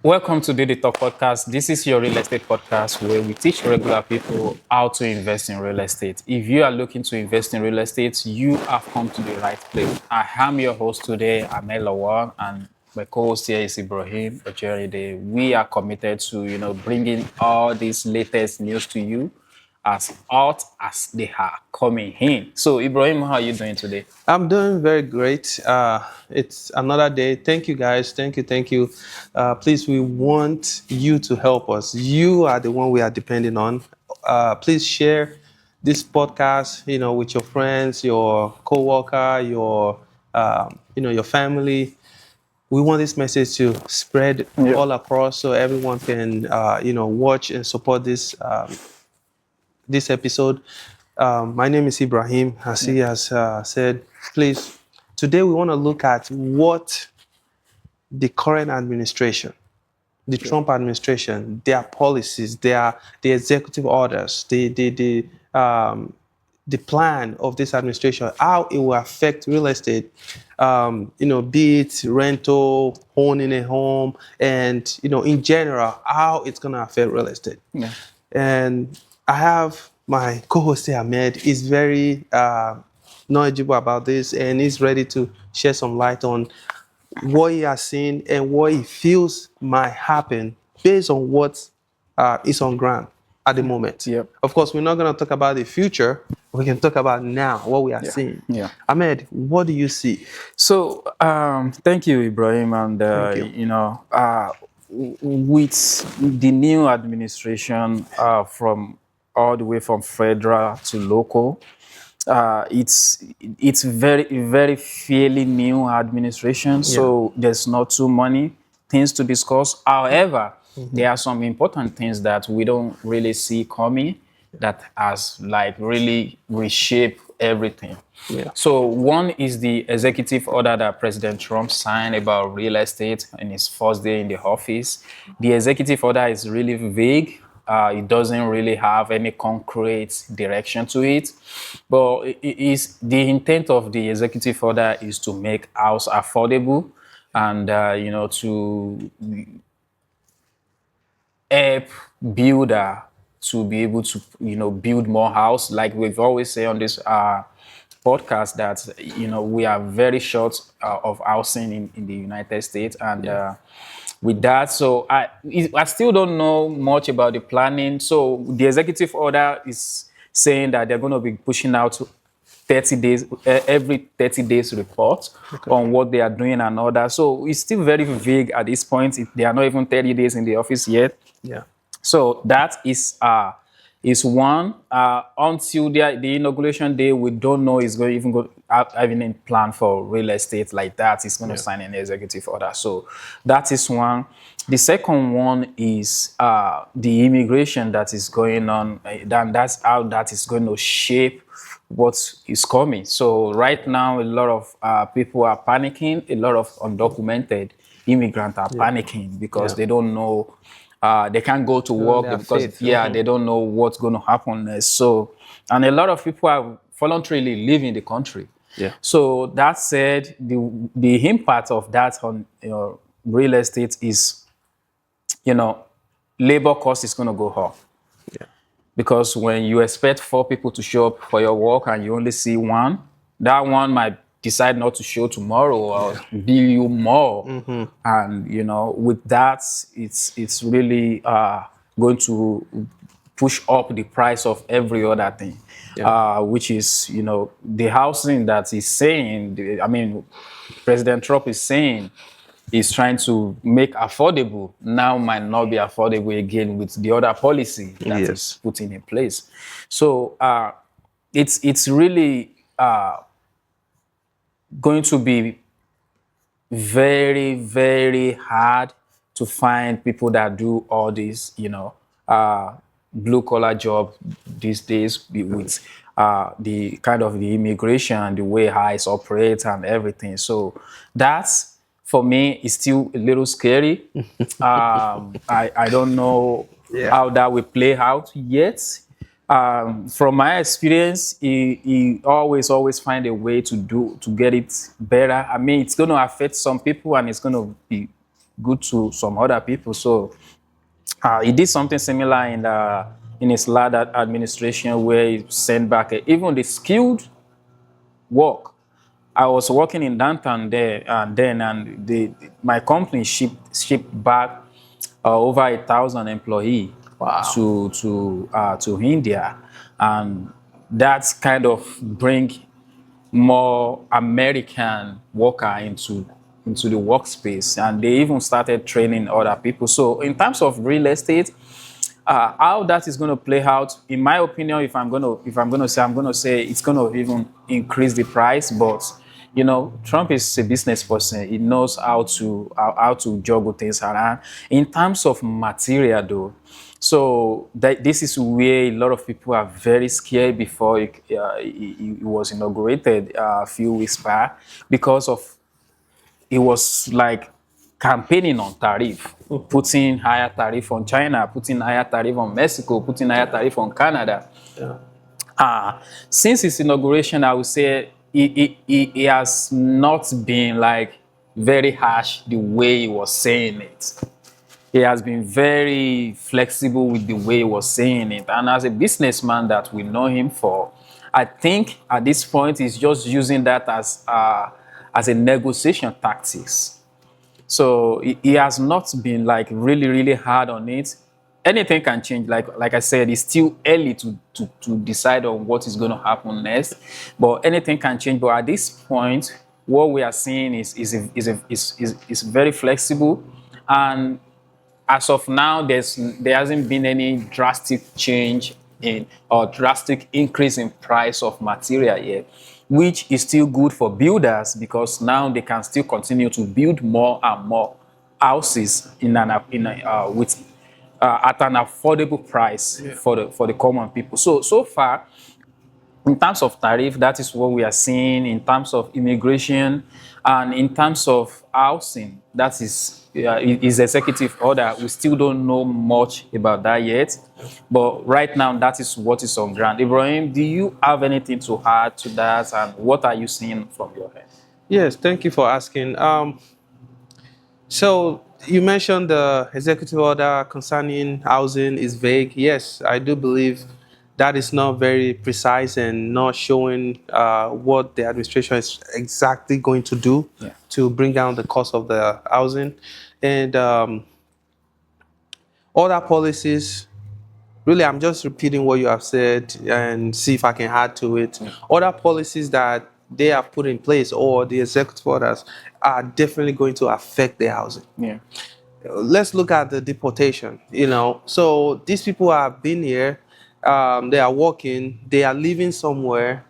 Welcome to Daily Talk Podcast. This is your real estate podcast where we teach regular people how to invest in real estate. If you are looking to invest in real estate, you have come to the right place. I am your host today, Amel Lawal, and my co-host here is Ibrahim. We are committed to, bringing all these latest news to you as hot as they are coming in. So, Ibrahim, how are you doing today? I'm doing very great. It's another day. Thank you, guys. Thank you. Thank you. Please, we want you to help us. You are the one we are depending on. Please share this podcast, with your friends, your coworker, your family. We want this message to spread all across so everyone can, watch and support this episode. My name is Ibrahim. As he has said, please, today we want to look at what the current administration, the Trump administration, their policies, the executive orders, the plan of this administration, how it will affect real estate, be it rental, owning a home, and in general, how it's going to affect real estate. Yeah. And I have my co-host here, Ahmed. He's very knowledgeable about this, and he's ready to shed some light on what he has seen and what he feels might happen based on what is on ground at the moment. Yep. Of course, we're not going to talk about the future. We can talk about now, what we are seeing. Yeah. Ahmed, what do you see? So, thank you, Ibrahim. And, Thank you. With the new administration from all the way from federal to local, it's very fairly new administration. So there's not too many things to discuss. However, there are some important things that we don't really see coming that has really reshaped everything. Yeah. So one is the executive order that President Trump signed about real estate in his first day in the office. The executive order is really vague. It doesn't really have any concrete direction to it. But the intent of the executive order is to make house affordable and, to help builder to be able to, build more house. Like we've always say on this podcast that, we are very short of housing in the United States. And with that, so I still don't know much about the planning. So the executive order is saying that they're going to be pushing out 30 days, every 30 days report on what they are doing and all that. So it's still very vague at this point. They are not even 30 days in the office yet. Yeah. So that is one. Until the inauguration day, we don't know is going to even go having a plan for real estate like that. It's going to sign an executive order. So that is one. The second one is the immigration that is going on. Then that's how that is going to shape what is coming. So right now, a lot of people are panicking. A lot of undocumented immigrants are panicking because they don't know. They can't go to work because they don't know what's going to happen next. So, and a lot of people are voluntarily leaving the country. Yeah. So that said, the impact of that on real estate is, labor cost is going to go up. Yeah. Because when you expect 4 people to show up for your work and you only see one, that one might decide not to show tomorrow or bill you more. And, with that, it's really going to push up the price of every other thing, which is, the housing that he's saying, President Trump is saying is trying to make affordable now might not be affordable again with the other policy that is putting in place. So it's really going to be very, very hard to find people that do all these, blue collar job these days with the kind of the immigration, the way ICE operates and everything. So that's, for me, is still a little scary. I don't know how that will play out yet. From my experience, he always find a way to get it better. It's going to affect some people and it's going to be good to some other people. So he did something similar in his last administration, where he sent back even the skilled work. I was working in downtown there, and my company shipped back over 1,000 employee to India, and that's kind of bring more American worker into the workspace, and they even started training other people. So in terms of real estate, how that is going to play out, in my opinion, if I'm going to say it's going to even increase the price. But Trump is a business person. He knows how to juggle things around. In terms of material, though, so this is where a lot of people are very scared before it was inaugurated a few weeks back, because of it was like campaigning on tariff, putting higher tariff on China, putting higher tariff on Mexico, putting higher tariff on Canada. Since its inauguration, I would say it has not been like very harsh the way he was saying it. He has been very flexible with the way he was saying it. And as a businessman that we know him for, I think at this point he's just using that as a negotiation tactics. So he has not been like really, really hard on it. Anything can change. Like I said, it's still early to decide on what is going to happen next. But anything can change. But at this point, what we are seeing is very flexible. And as of now, there hasn't been any drastic change or drastic increase in price of material yet, which is still good for builders, because now they can still continue to build more and more houses at an affordable price for the common people. So far, in terms of tariff, that is what we are seeing. In terms of immigration and in terms of housing, that is executive order. We still don't know much about that yet, but right now that is what is on ground. Ibrahim, do you have anything to add to that, and what are you seeing from your end? Yes, thank you for asking. So you mentioned the executive order concerning housing is vague. Yes, I do believe that is not very precise and not showing what the administration is exactly going to do to bring down the cost of the housing. And other policies, really, I'm just repeating what you have said and see if I can add to it. Other policies that they have put in place, or the executive orders, are definitely going to affect the housing. Let's look at the deportation. So these people have been here, they are working, they are living somewhere.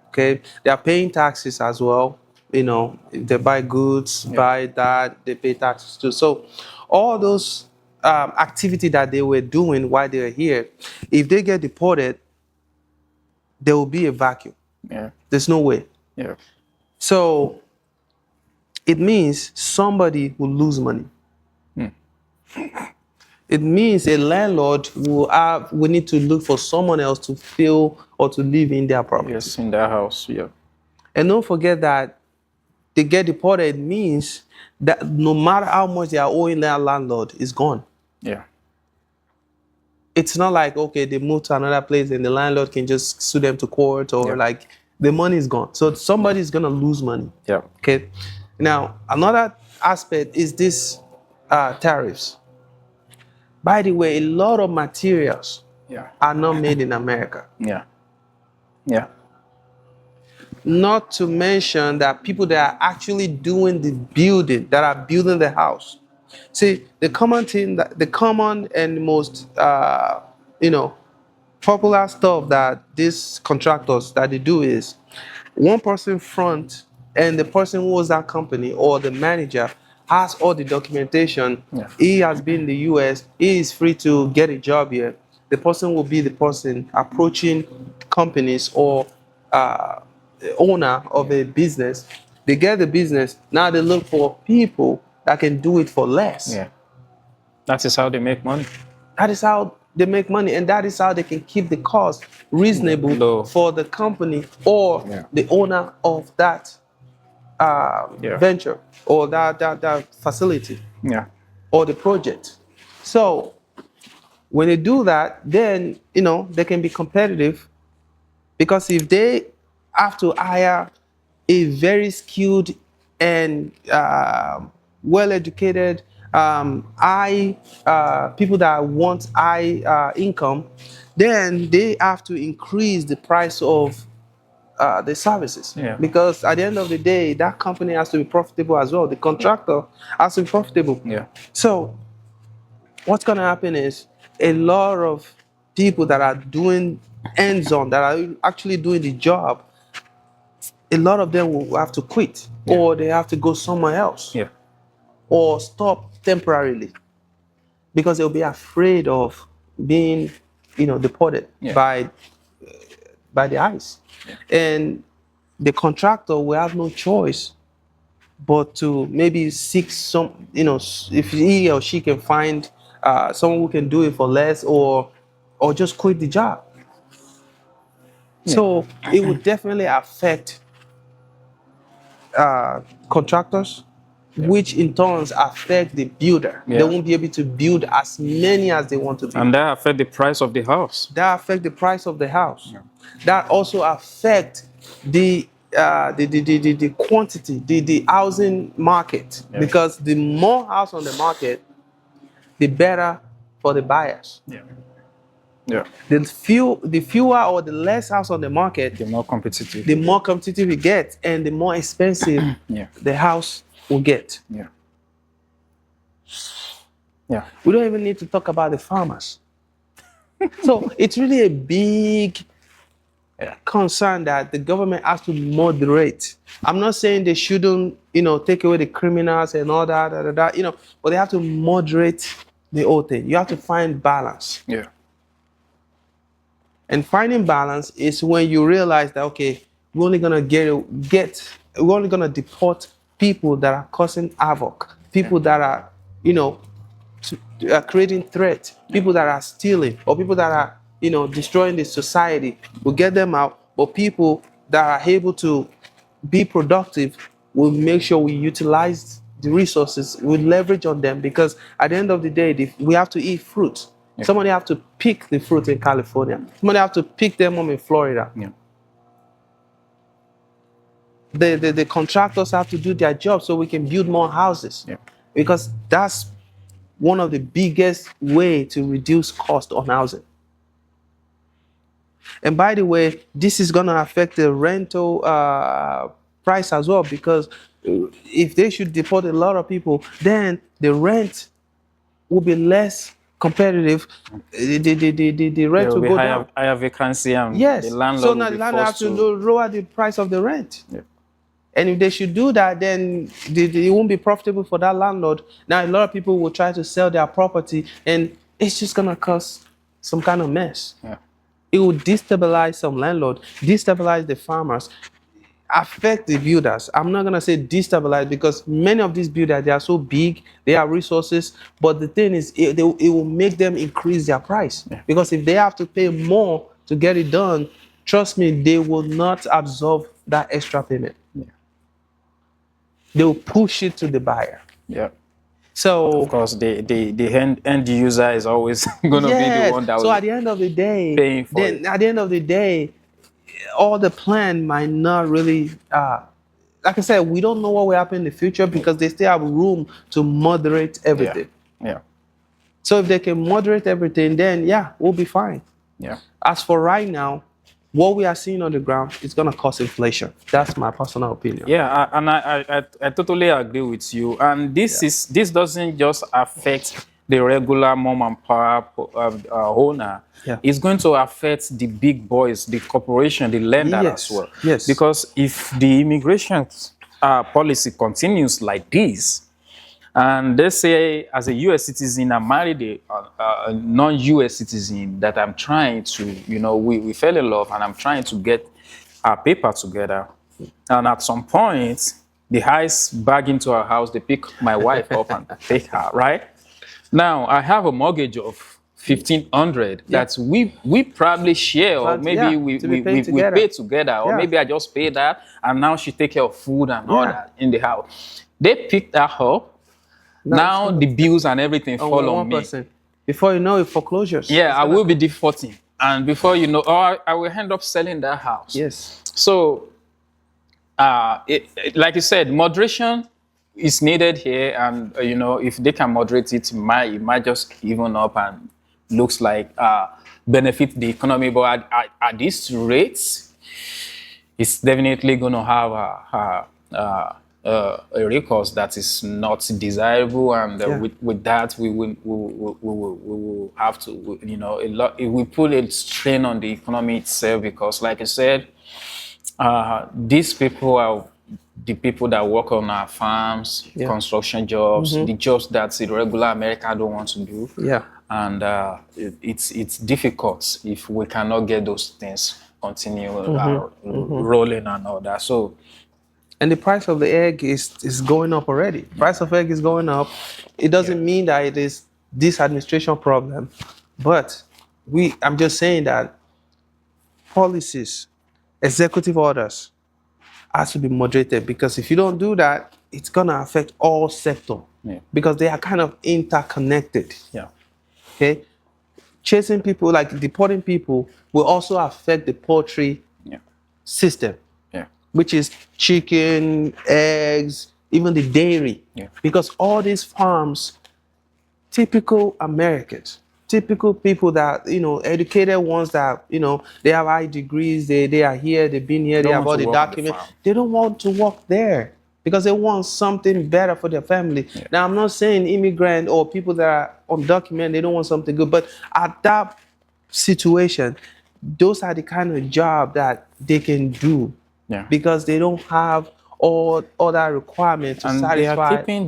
Okay, they are paying taxes as well. If they buy goods, buy that, they pay taxes too. So all those activity that they were doing while they were here, if they get deported, there will be a vacuum. There's no way. So it means somebody will lose money. It means a landlord will need to look for someone else to fill or to live in their property. Yes, in their house. And don't forget that they get deported means that no matter how much they are owing their landlord, is gone. It's not like, okay, they move to another place and the landlord can just sue them to court, or like the money is gone. So somebody is going to lose money. Okay. Now, another aspect is this tariffs. By the way, a lot of materials are not made in America. Not to mention that people that are actually doing the building, that are building the house. See, the common and most popular stuff that these contractors that they do is one person front, and the person who owns that company or the manager has all the documentation. He has been in the US, he is free to get a job here. The person will be the person approaching companies or owner of a business. They get the business, now they look for people that can do it for less. That is how they make money. That is how they make money, and that is how they can keep the cost reasonable for the company or the owner of that venture or that facility Yeah. or the project. So when they do that, then they can be competitive, because if they have to hire a very skilled and well-educated, high people that want high income, then they have to increase the price of the services. Yeah. Because at the end of the day, that company has to be profitable as well. The contractor has to be profitable. Yeah. So what's going to happen is a lot of people that are doing hands-on, that are actually doing the job, a lot of them will have to quit, or they have to go somewhere else, Yeah. or stop temporarily, because they'll be afraid of being, deported by the ICE. And the contractor will have no choice but to maybe seek some, if he or she can find someone who can do it for less, or just quit the job. So it would definitely affect contractors, which in turns affect the builder. They won't be able to build as many as they want to build. And that affect the price of the house. That affect the price of the house. That also affect the quantity, the housing market, because the more house on the market, the better for the buyers. Yeah. The fewer or the less house on the market, The more competitive. the more competitive it gets, and the more expensive the house will get. Yeah. We don't even need to talk about the farmers. So it's really a big concern that the government has to moderate. I'm not saying they shouldn't, take away the criminals and all that, but they have to moderate the whole thing. You have to find balance. Yeah. And finding balance is when you realize that, okay, we're only gonna we're only gonna deport people that are causing havoc, people that are, creating threat, people that are stealing, or people that are, destroying the society. We'll get them out, but people that are able to be productive, we'll make sure we utilize the resources, we leverage on them, because at the end of the day, we have to eat fruit. Somebody have to pick the fruit in California. Somebody have to pick them up in Florida. The contractors have to do their job so we can build more houses. Because that's one of the biggest way to reduce cost on housing. And by the way, this is going to affect the rental price as well, because if they should deport a lot of people, then the rent will be less competitive. The rent will go down. Higher vacancy, and yes. the landlord so now the landlord have to lower the price of the rent. And if they should do that, then it won't be profitable for that landlord. Now a lot of people will try to sell their property, and it's just gonna cause some kind of mess. It will destabilize some landlord, destabilize the farmers, affect the builders. I'm not gonna say destabilize, because many of these builders, they are so big, they have resources, but the thing is, it will make them increase their price. Because if they have to pay more to get it done, trust me, they will not absorb that extra payment. They will push it to the buyer. So of course, the end user is always going to be the one that so at the end of the day, paying for it. At the end of the day, all the plan might not really, like I said, we don't know what will happen in the future, because they still have room to moderate everything. So if they can moderate everything, then we'll be fine. As for right now, what we are seeing on the ground is going to cause inflation. That's my personal opinion. And I totally agree with you. And this doesn't just affect the regular mom and pop owner. It's going to affect the big boys, the corporation, the lender as well. Because if the immigration policy continues like this, and they say, as a U.S. citizen, I married a non-U.S. citizen that I'm trying to, we fell in love, and I'm trying to get our paper together. And at some point, the ICE bag into our house, they pick my wife up and take her, right? Now, I have a mortgage of 1,500 that we probably share, or But, maybe yeah, we to be we, paid we, we together. pay together, or Yeah. maybe I just pay that and now she take care of food and all Yeah. that in the house. They pick that up. Now it's the bills and everything on fall on one me. person. Before you know it, foreclosures. Yeah, It's I gonna will be come. defaulting, and before you know, or I will end up selling that house. Yes. So, like you said, moderation is needed here, and if they can moderate it, it might just even up and looks like benefit the economy. But at these rates, it's definitely going to have a recourse that is not desirable, and Yeah. with that we will have to, a lot. It will put a strain on the economy itself, because, like I said, these people are the people that work on our farms, construction jobs, the jobs that the regular American don't want to do. Yeah. And it's difficult if we cannot get those things continue rolling and all that. So, and the price of the egg is going up already. Price of egg is going up. It doesn't mean that it is this administration problem, but I'm just saying that policies, executive orders, has to be moderated, because if you don't do that, it's gonna affect all sector, because they are kind of interconnected. Yeah. Okay, chasing people, like deporting people, will also affect the poultry system, which is chicken, eggs, even the dairy. Because all these farms, typical Americans, typical people that, educated ones that, they have high degrees, they are here, they've been here, they have all the documents. They don't want to work there because they want something better for their family. Now, I'm not saying immigrant or people that are undocumented, they don't want something good, but at that situation, those are the kind of job that they can do, because they don't have all that requirement to satisfy. They are keeping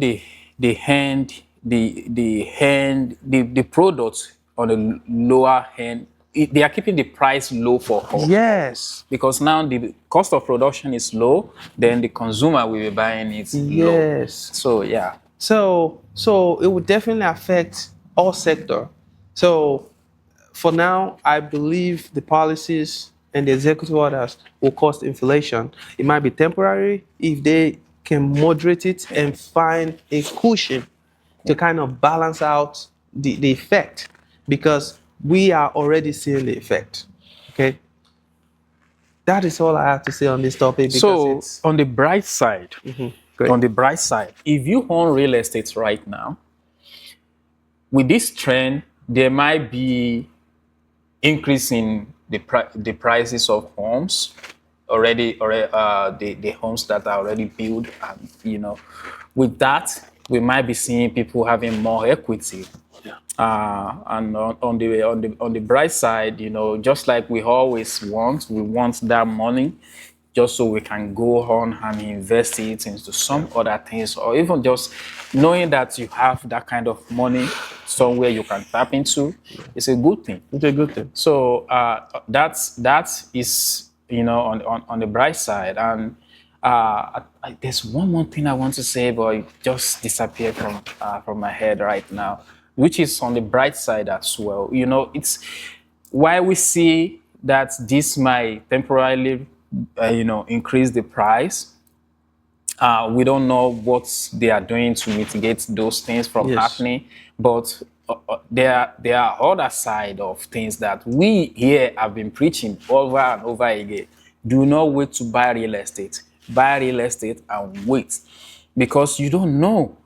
the products on the lower end. They are keeping the price low for us. Yes. Because now the cost of production is low, then the consumer will be buying it low. Yes. So, yeah. So it would definitely affect all sector. So for now, I believe the policies and the executive orders will cause inflation. It might be temporary if they can moderate it and find a cushion to kind of balance out the effect, because we are already seeing the effect. Okay. That is all I have to say on this topic. So on the bright side, if you own real estate right now, with this trend, there might be increase in the prices of homes already, or the homes that are already built, and with that, we might be seeing people having more equity. And on the bright side, just like we always want that money just so we can go on and invest it into some other things, or even just knowing that you have that kind of money somewhere you can tap into. It's a good thing. It's a good thing. So that is on the bright side. And there's one more thing I want to say, but it just disappeared from my head right now, which is on the bright side as well. It's why we see that this might temporarily, increase the price. We don't know what they are doing to mitigate those things from happening, but there are other side of things that we here have been preaching over and over again. Do not wait to buy real estate. Buy real estate and wait, because you don't know.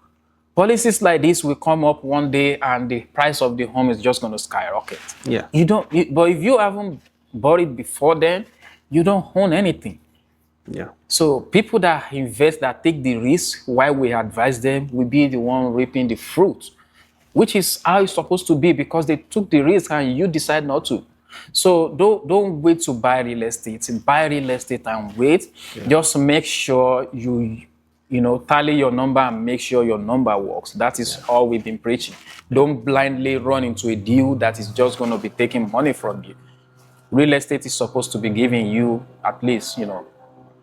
Policies like this will come up one day and the price of the home is just going to skyrocket. Yeah. But if you haven't bought it before then, you don't own anything. Yeah. So people that invest, that take the risk, while we advise them, will be the one reaping the fruit, which is how it's supposed to be, because they took the risk and you decide not to. So don't wait to buy real estate. Buy real estate and wait. Just make sure you tally your number and make sure your number works. That is all we've been preaching. Don't blindly run into a deal that is just going to be taking money from you. Real estate is supposed to be giving you at least,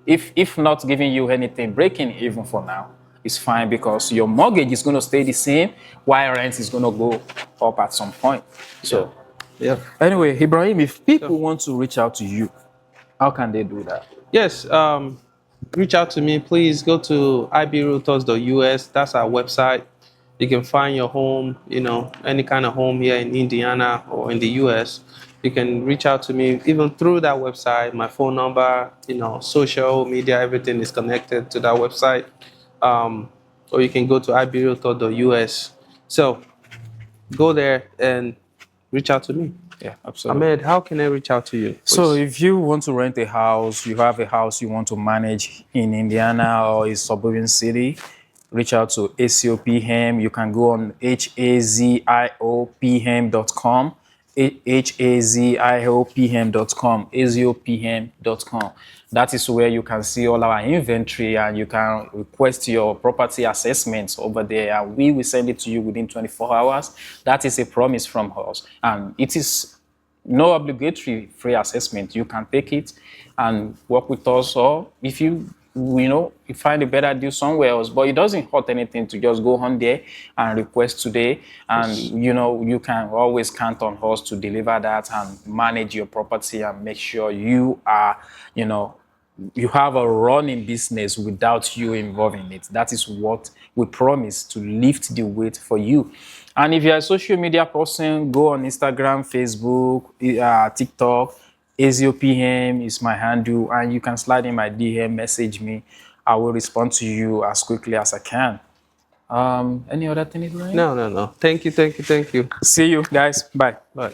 if not giving you anything, breaking even for now, it's fine because your mortgage is going to stay the same while rent is going to go up at some point. So, Yeah. anyway, Ibrahim, if people want to reach out to you, how can they do that? Yes. Reach out to me. Please go to ibrealtors.us. That's our website. You can find your home, any kind of home here in Indiana or in the US. You can reach out to me even through that website. My phone number, social media, everything is connected to that website. Or you can go to ibrealtor.us. So go there and reach out to me. Yeah, absolutely. Ahmed, how can I reach out to you? Please? So if you want to rent a house, you have a house you want to manage in Indiana or a suburban city, reach out to ACOPHEM. You can go on HAZIOPHEM.com, HAZIOPHEM.com, AZIOPHEM.com. That is where you can see all our inventory and you can request your property assessments over there and we will send it to you within 24 hours. That is a promise from us. And it is no obligatory free assessment. You can take it and work with us, or if you find a better deal somewhere else. But it doesn't hurt anything to just go on there and request today. And you can always count on us to deliver that and manage your property and make sure you are, you have a running business without you involving it. That is what we promise, to lift the weight for you. And if you're a social media person, go on Instagram, Facebook, TikTok. AZOPM is my handle, and you can slide in my DM, message me. I will respond to you as quickly as I can. Any other thing, Ibrahim? No. Thank you. See you guys. Bye. Bye.